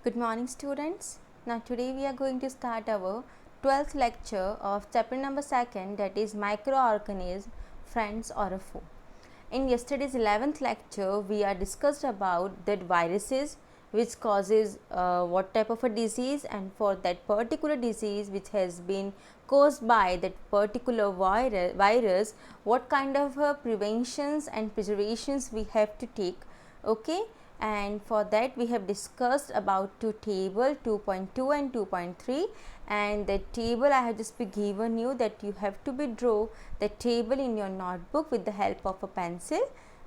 Good morning students. Now today we are going to start our 12th lecture of chapter number 2, that is microorganism, friends or a foe. In yesterday's 11th lecture we are discussed about that viruses which causes what type of a disease, and for that particular disease which has been caused by that particular virus what kind of preventions and preservations we have to take. Okay, and for that we have discussed about two table 2.2 and 2.3, and the table I have just be given you that you have to be draw the table in your notebook with the help of a pencil.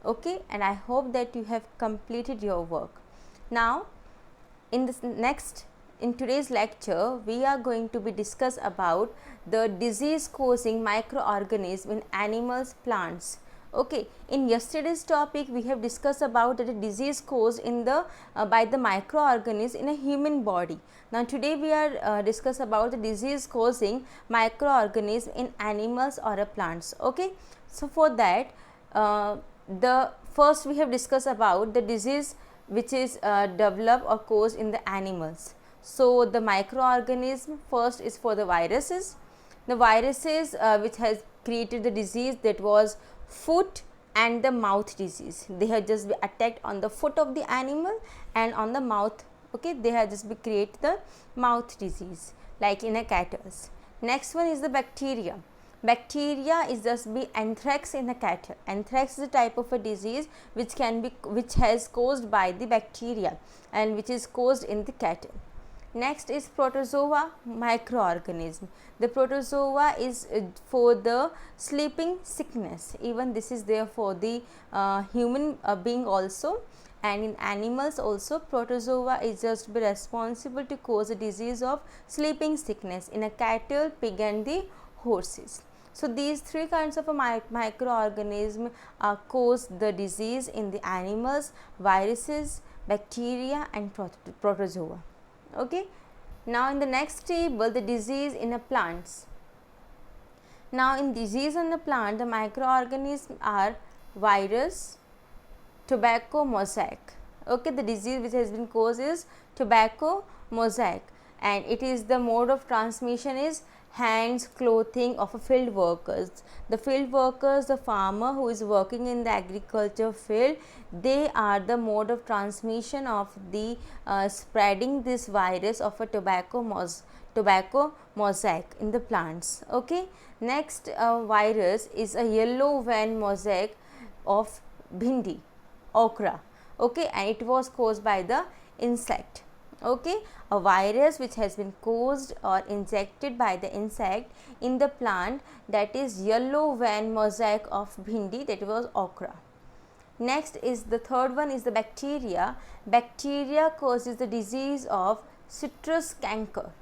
Okay, and I hope that you have completed your work. Now in today's lecture we are going to be discuss about the disease causing microorganism in animals, plants. Okay, in yesterday's topic we have discussed about that a disease caused in the by the microorganism in a human body. Now today we are discuss about the disease causing microorganism in animals or plants. Okay, so for that the first we have discussed about the disease which is developed or caused in the animals. So the microorganism first is for the viruses. The viruses which has created the disease, that was foot and the mouth disease. They have just been attacked on the foot of the animal and on the mouth. Okay, they have just been create the mouth disease like in a cattle. Next one is the bacteria. Bacteria is just be anthrax in a cattle. Anthrax is a type of a disease which has caused by the bacteria and which is caused in the cattle. Next is protozoa microorganism. The protozoa is for the sleeping sickness. Even this is there for the human being also, and in animals also protozoa is just be responsible to cause a disease of sleeping sickness in a cattle, pig and the horses. So these three kinds of a microorganism cause the disease in the animals: viruses, bacteria and protozoa. Okay. Now in the next table, the disease in a plants. Now in disease in the plant, the microorganisms are virus, tobacco mosaic. Okay, the disease which has been caused is tobacco mosaic, and it is the mode of transmission is hands, clothing of a field workers. The field workers, the farmer who is working in the agriculture field, they are the mode of transmission of the spreading this virus of a tobacco mosaic in the plants. Okay, next virus is a yellow vein mosaic of bhindi, okra. Okay, and it was caused by the insect. Okay, a virus which has been caused or injected by the insect in the plant, that is yellow vein mosaic of bhindi, that was okra. Next is the third one is the bacteria. Bacteria causes the disease of citrus canker.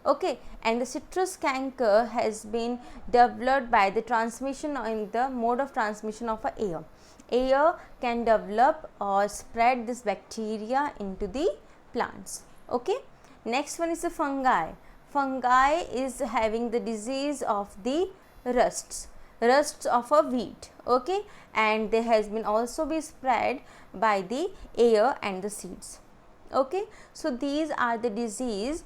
Okay, and the citrus canker has been developed by the transmission in the mode of transmission of a air. Air can develop or spread this bacteria into the plants. Okay, next one is the fungi. Fungi is having the disease of the rusts of a wheat. Okay, and they has been also be spread by the air and the seeds. Okay, so these are the disease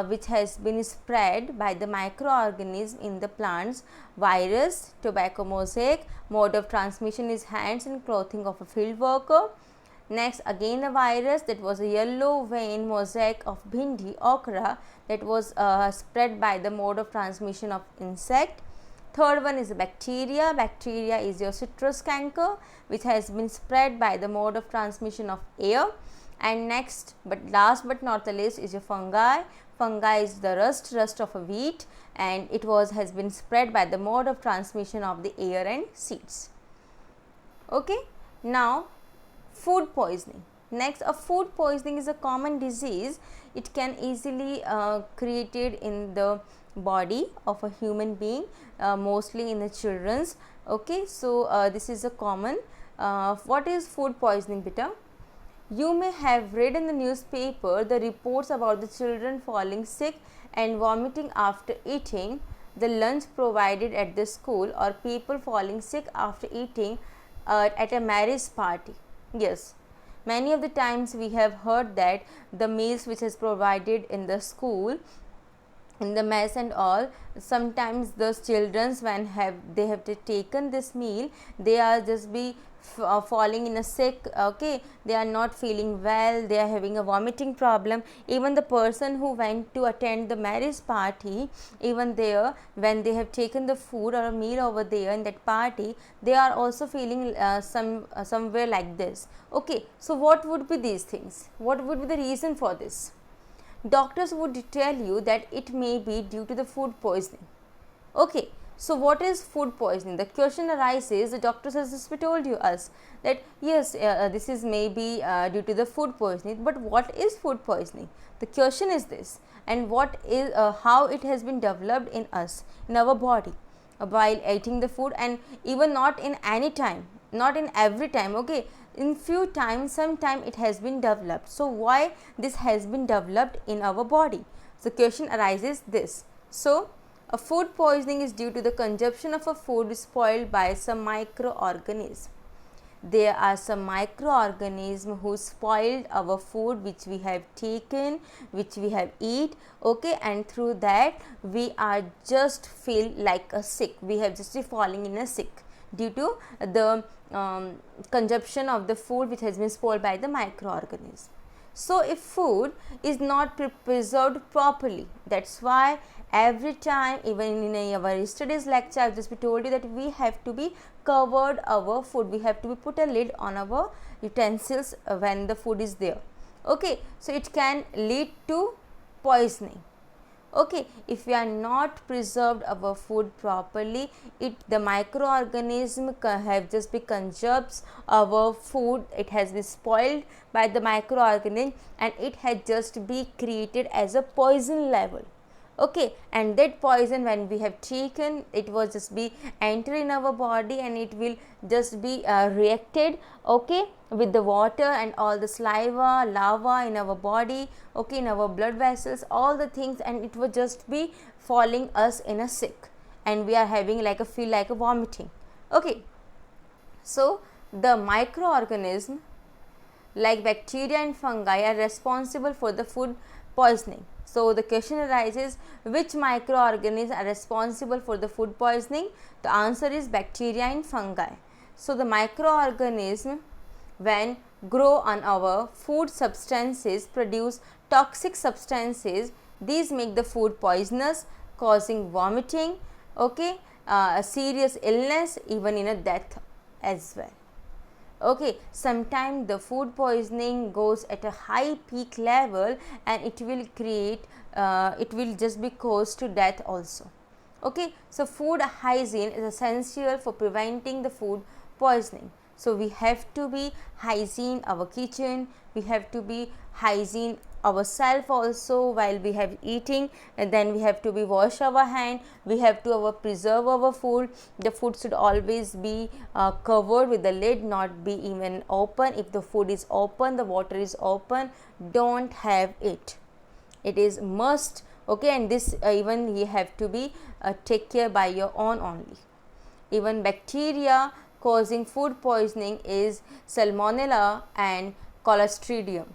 which has been spread by the microorganism in the plants: virus, tobacco mosaic, mode of transmission is hands and clothing of a field worker. Next again the virus, that was a yellow vein mosaic of bhindi, okra, that was spread by the mode of transmission of insect. Third one is bacteria. Bacteria is your citrus canker which has been spread by the mode of transmission of air. And next but last but not the least is your fungi. Fungi is the rust of a wheat, and it has been spread by the mode of transmission of the air and seeds. Okay, now food poisoning. Next, a food poisoning is a common disease. It can easily created in the body of a human being, mostly in the children's. Okay, so this is a common. What is food poisoning, beta? You may have read in the newspaper the reports about the children falling sick and vomiting after eating the lunch provided at the school, or people falling sick after eating at a marriage party. Yes, Many of the times we have heard that the meals which is provided in the school, in the mess and all, sometimes those childrens when they have taken this meal, they are just be falling in a sick, okay, they are not feeling well, they are having a vomiting problem. Even the person who went to attend the marriage party, even there when they have taken the food or a meal over there in that party, they are also feeling somewhere like this. Okay, so what would be these things? What would be the reason for this? Doctors would tell you that it may be due to the food poisoning. Okay, so what is food poisoning? The question arises, the doctors has just told you us that yes, this is maybe due to the food poisoning, but what is food poisoning? The question is this, and what is how it has been developed in us, in our body, while eating the food, and even not in any time, not in every time, okay, in few times, sometime it has been developed. So why this has been developed in our body? So question arises this. So a food poisoning is due to the consumption of a food spoiled by some microorganism. There are some microorganisms who spoiled our food which we have taken, which we have eat, okay, and through that we are just feel like a sick, we have just falling in a sick due to the consumption of the food which has been spoiled by the microorganism. So if food is not preserved properly, that's why every time, even in our yesterday's lecture, I have just told you that we have to be covered our food, we have to be put a lid on our utensils when the food is there. Okay, so it can lead to poisoning. Okay, if we are not preserved our food properly, the microorganism have just been consumed our food, it has been spoiled by the microorganism, and it has just be created as a poison level. Okay, and that poison when we have taken, it will just be enter in our body, and it will just be reacted, okay, with the water and all the saliva, lava in our body, okay, in our blood vessels, all the things, and it will just be falling us in a sick, and we are having like a feel like a vomiting. Okay, so the microorganism like bacteria and fungi are responsible for the food poisoning. So the question arises, which microorganisms are responsible for the food poisoning? The answer is bacteria and fungi. So the microorganisms when grow on our food substances produce toxic substances. These make the food poisonous, causing vomiting, okay, a serious illness, even in a death as well. Okay, sometimes the food poisoning goes at a high peak level, and it will create it will just be cause to death also. Okay, so food hygiene is essential for preventing the food poisoning. So we have to be hygiene our kitchen, we have to be hygiene ourselves also while we have eating, and then we have to be wash our hand, we have to preserve our food. The food should always be covered with the lid, not be even open. If the food is open, the water is open, don't have it, it is must. Okay, and this even you have to be take care by your own only. Even bacteria causing food poisoning is Salmonella and Clostridium.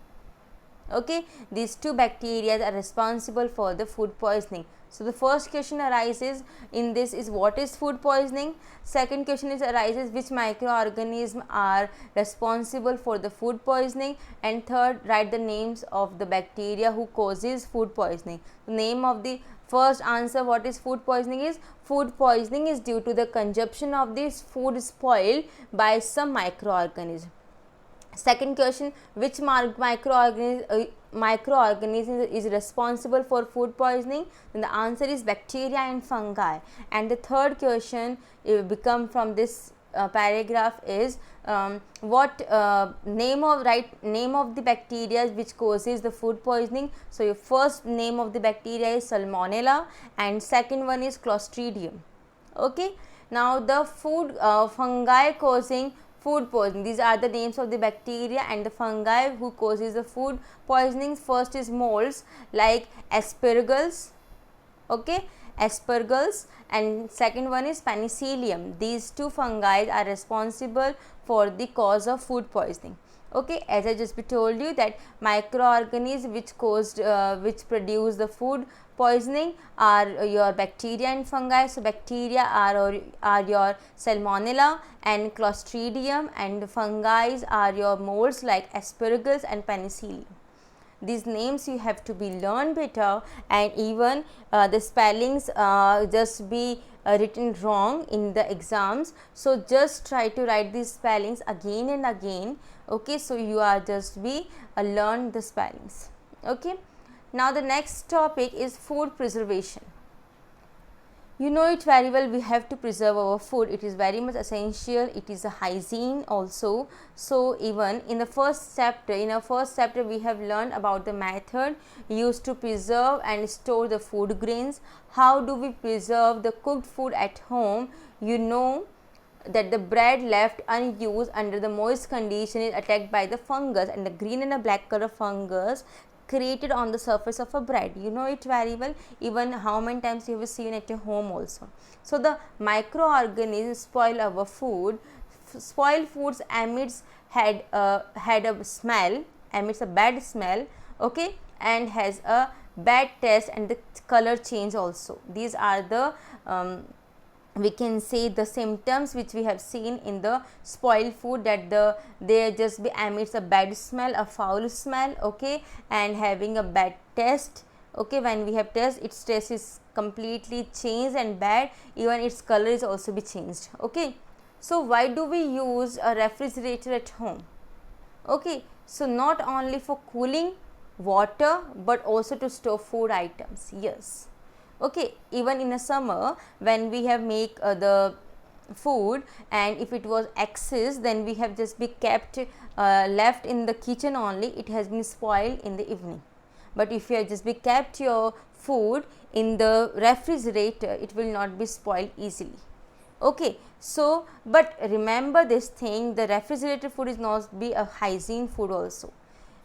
Okay, these two bacteria are responsible for the food poisoning. So the first question arises in this is, what is food poisoning? Second question is arises, which microorganisms are responsible for the food poisoning? And third, write the names of the bacteria who causes food poisoning. The name of the first answer, what is food poisoning, is food poisoning is due to the consumption of this food spoiled by some microorganism. Second question, which microorganism is responsible for food poisoning? Then the answer is bacteria and fungi. And the third question become from this paragraph is what name of the bacteria which causes the food poisoning. So your first name of the bacteria is Salmonella, and second one is Clostridium. Okay, now the food fungi causing food poisoning, these are the names of the bacteria and the fungi who causes the food poisoning. First is molds like Aspergillus, okay, Aspergillus, and second one is Penicillium. These two fungi are responsible for the cause of food poisoning. Okay, as I just told you that microorganisms which produce the food poisoning are your bacteria and fungi. So bacteria are your Salmonella and Clostridium, and fungi are your molds like Aspergillus and Penicillium. These names you have to be learned better, and even the spellings just be written wrong in the exams. So just try to write these spellings again and again. Okay, so you are just be learn the spellings. Okay, now the next topic is food preservation. You know it very well, we have to preserve our food. It is very much essential. It is a hygiene also. So even in the first chapter, we have learned about the method used to preserve and store the food grains. How do we preserve the cooked food at home? You know that the bread left unused under the moist condition is attacked by the fungus, and the green and the black color fungus created on the surface of a bread. You know it very well. Even how many times you have seen at your home also. So the microorganisms spoil our food. Spoiled foods emits had a smell, emits a bad smell. Okay, and has a bad taste, and the color change also. These are the we can say the symptoms which we have seen in the spoiled food, that they just be emits a bad smell, a foul smell. Okay, and having a bad taste. Okay, when we have taste, its taste is completely changed and bad. Even its color is also be changed. Okay, so why do we use a refrigerator at home? Okay, so not only for cooling water but also to store food items. Yes. Okay, even in a summer when we have make the food, and if it was excess, then we have just be kept left in the kitchen only, it has been spoiled in the evening. But if you have just be kept your food in the refrigerator, it will not be spoiled easily. Okay, so but remember this thing, the refrigerated food is not be a hygiene food also.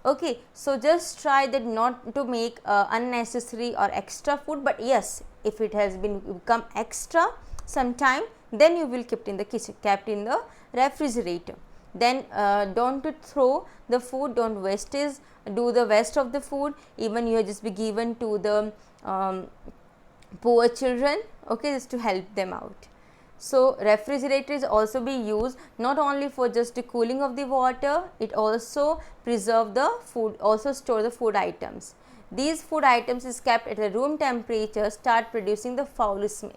Okay, so just try that not to make unnecessary or extra food, but yes, if it has been become extra sometime, then you will keep in the kitchen, kept in the refrigerator. Then don't throw the food, don't wastage, do the waste of the food. Even you have just be given to the poor children. Okay, just to help them out. So refrigerators also be used not only for just the cooling of the water, it also preserve the food, also store the food items. These food items is kept at a room temperature, start producing the foul smell,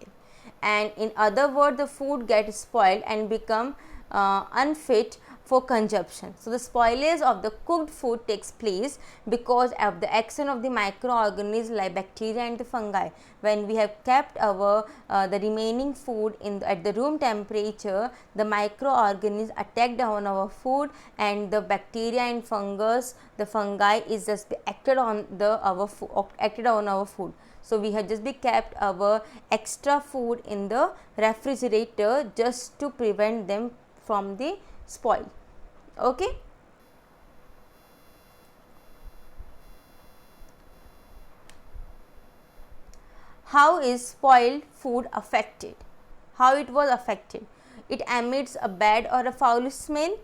and in other words, the food gets spoiled and become unfit for consumption. So the spoilage of the cooked food takes place because of the action of the microorganisms like bacteria and the fungi. When we have kept our the remaining food at the room temperature, the microorganisms attacked on our food, and the bacteria and fungus, the fungi is just acted on our food. So we have just be kept our extra food in the refrigerator just to prevent them from the spoil. Okay. How is spoiled food affected? How it was affected? It emits a bad or a foul smell,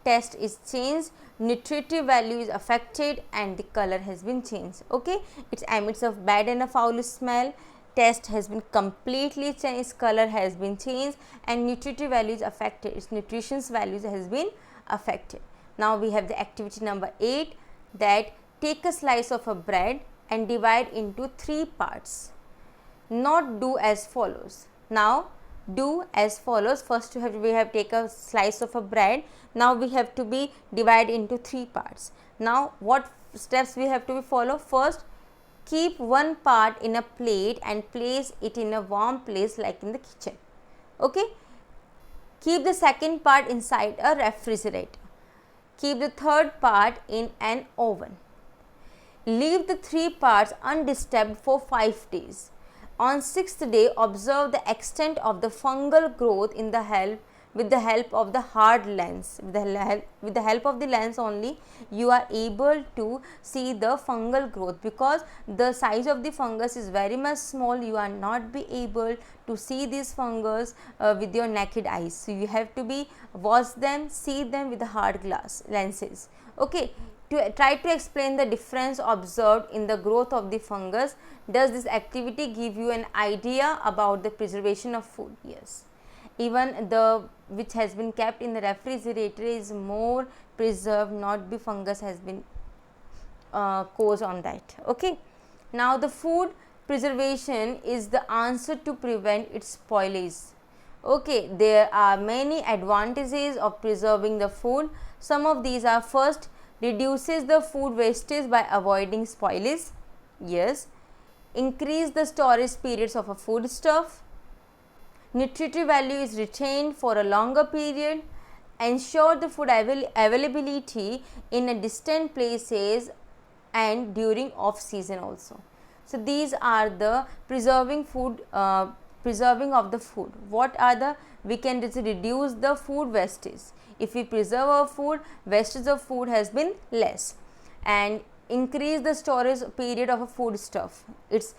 taste is changed, nutritive value is affected, and the color has been changed. Okay, it emits a bad and a foul smell, taste has been completely changed, color has been changed, and nutritive value is affected, its nutrition values has been affected. Now we have the activity number 8, that take a slice of a bread and divide into 3 parts. Not do as follows. Now do as follows. First we have take a slice of a bread. Now we have to be divide into 3 parts. Now what steps we have to be follow? First, keep one part in a plate and place it in a warm place like in the kitchen. Okay. Keep the second part inside a refrigerator. Keep the third part in an oven. Leave the 3 parts undisturbed for 5 days. On 6th day, observe the extent of the fungal growth in the help with the help of the hard lens. With the help of the lens only you are able to see the fungal growth, because the size of the fungus is very much small. You are not be able to see these fungus with your naked eyes. So you have to be watch them, see them with the hard glass lenses. Okay, to try to explain the difference observed in the growth of the fungus. Does this activity give you an idea about the preservation of food? Yes. Even the which has been kept in the refrigerator is more preserved, not be fungus has been caused on that. Okay. Now the food preservation is the answer to prevent its spoilage. Okay, there are many advantages of preserving the food. Some of these are: first, reduces the food wastage by avoiding spoilage. Yes. Increase the storage periods of a foodstuff. Nutritive value is retained for a longer period. Ensure the food availability in a distant places and during off season also. So these are the preserving food, preserving of the food. What are the? We can reduce the food wastage. If we preserve our food, wastage of food has been less. And increase the storage period of a foodstuff. Its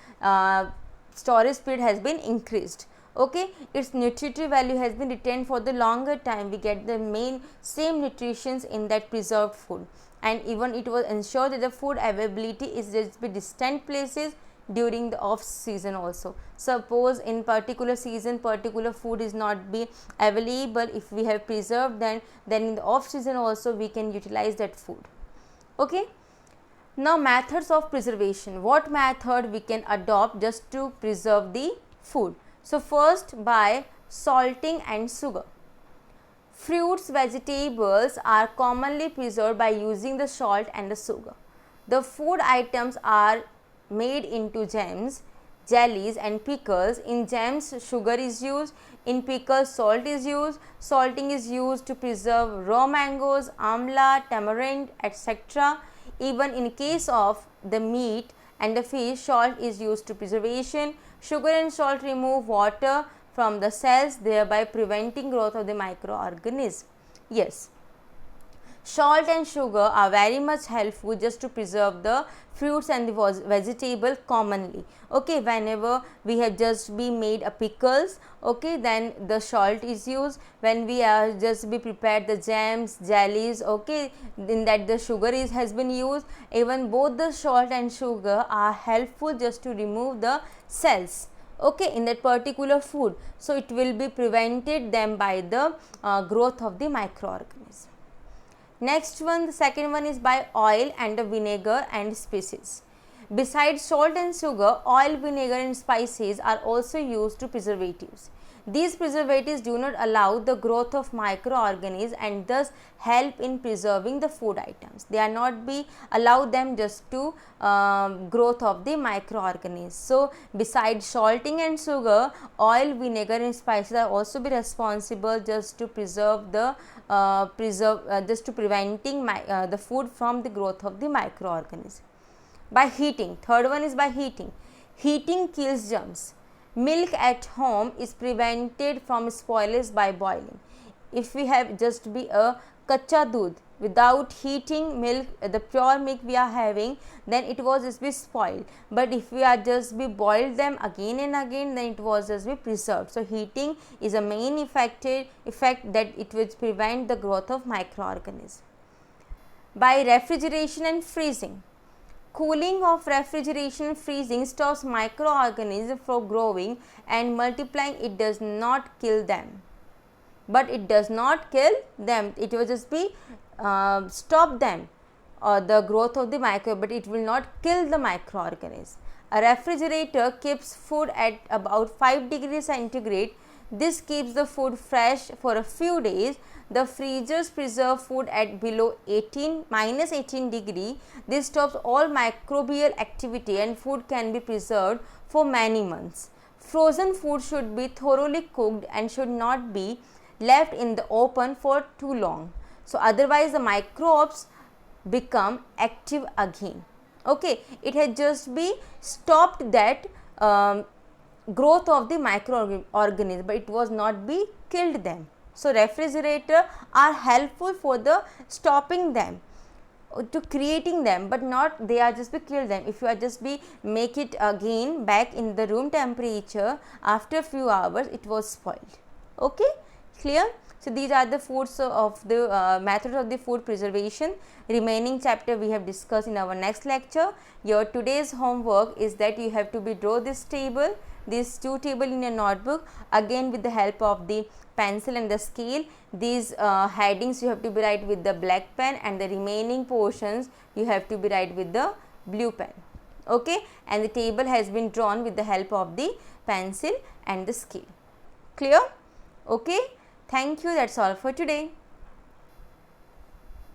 storage period has been increased. Okay, its nutritive value has been retained for the longer time. We get the same nutritions in that preserved food, and even it will ensure that the food availability is just be distant places during the off season also. Suppose in particular season particular food is not be available, if we have preserved, then in the off season also we can utilize that food. Okay. Now methods of preservation. What method we can adopt just to preserve the food? So first, by salting and sugar. Fruits, vegetables are commonly preserved by using the salt and the sugar. The food items are made into jams, jellies and pickles. In jams, sugar is used. In pickles, salt is used. Salting is used to preserve raw mangoes, amla, tamarind, etc. Even in case of the meat and the fish, salt is used to preservation. Sugar and salt remove water from the cells, thereby preventing growth of the microorganism. Yes, salt and sugar are very much helpful just to preserve the fruits and the vegetable commonly. Okay, whenever we have just be made a pickles, okay, then the salt is used. When we are just be prepared the jams, jellies, okay, in that the sugar has been used. Even both the salt and sugar are helpful just to remove the cells, okay, in that particular food. So it will be prevented them by the growth of the microorganism. Next one, the second one is by oil and the vinegar and spices. Besides salt and sugar, oil, vinegar and spices are also used to preservatives. These preservatives do not allow the growth of microorganisms and thus help in preserving the food items. They are not be allow them just to growth of the microorganisms. So besides salting and sugar, oil, vinegar and spices are also be responsible just to preserve the just to preventing the food from the growth of the microorganism. By heating, third one is by heating. Heating kills germs. Milk at home is prevented from spoilage by boiling. If we have just be a kacha doodh without heating milk, the pure milk we are having, then it was just be spoiled. But if we are just be boiled them again and again, then it was just be preserved. So heating is a main effect that it will prevent the growth of microorganisms. By refrigeration and freezing. Cooling of refrigeration and freezing stops microorganisms from growing and multiplying. It does not kill them, but it does not kill them. It will just be stop them the growth of the micro, but it will not kill the microorganism. A refrigerator keeps food at about 5 degrees centigrade. This keeps the food fresh for a few days. The freezers preserve food at below -18 degree. This stops all microbial activity and food can be preserved for many months. Frozen food should be thoroughly cooked and should not be left in the open for too long. So otherwise the microbes become active again. Okay, it has just be stopped that growth of the microorganism, but it was not be killed them. So refrigerator are helpful for the stopping them, to creating them, but not they are just be kill them. If you are just be make it again back in the room temperature, after few hours it was spoiled. Okay, clear? So these are the foods of the methods of the food preservation. Remaining chapter we have discussed in our next lecture. Your today's homework is that you have to be draw this table, these two table in your notebook, again with the help of the pencil and the scale. These headings you have to be write with the black pen, and the remaining portions you have to be write with the blue pen. Okay, and the table has been drawn with the help of the pencil and the scale. Clear? Okay, thank you. That's all for today.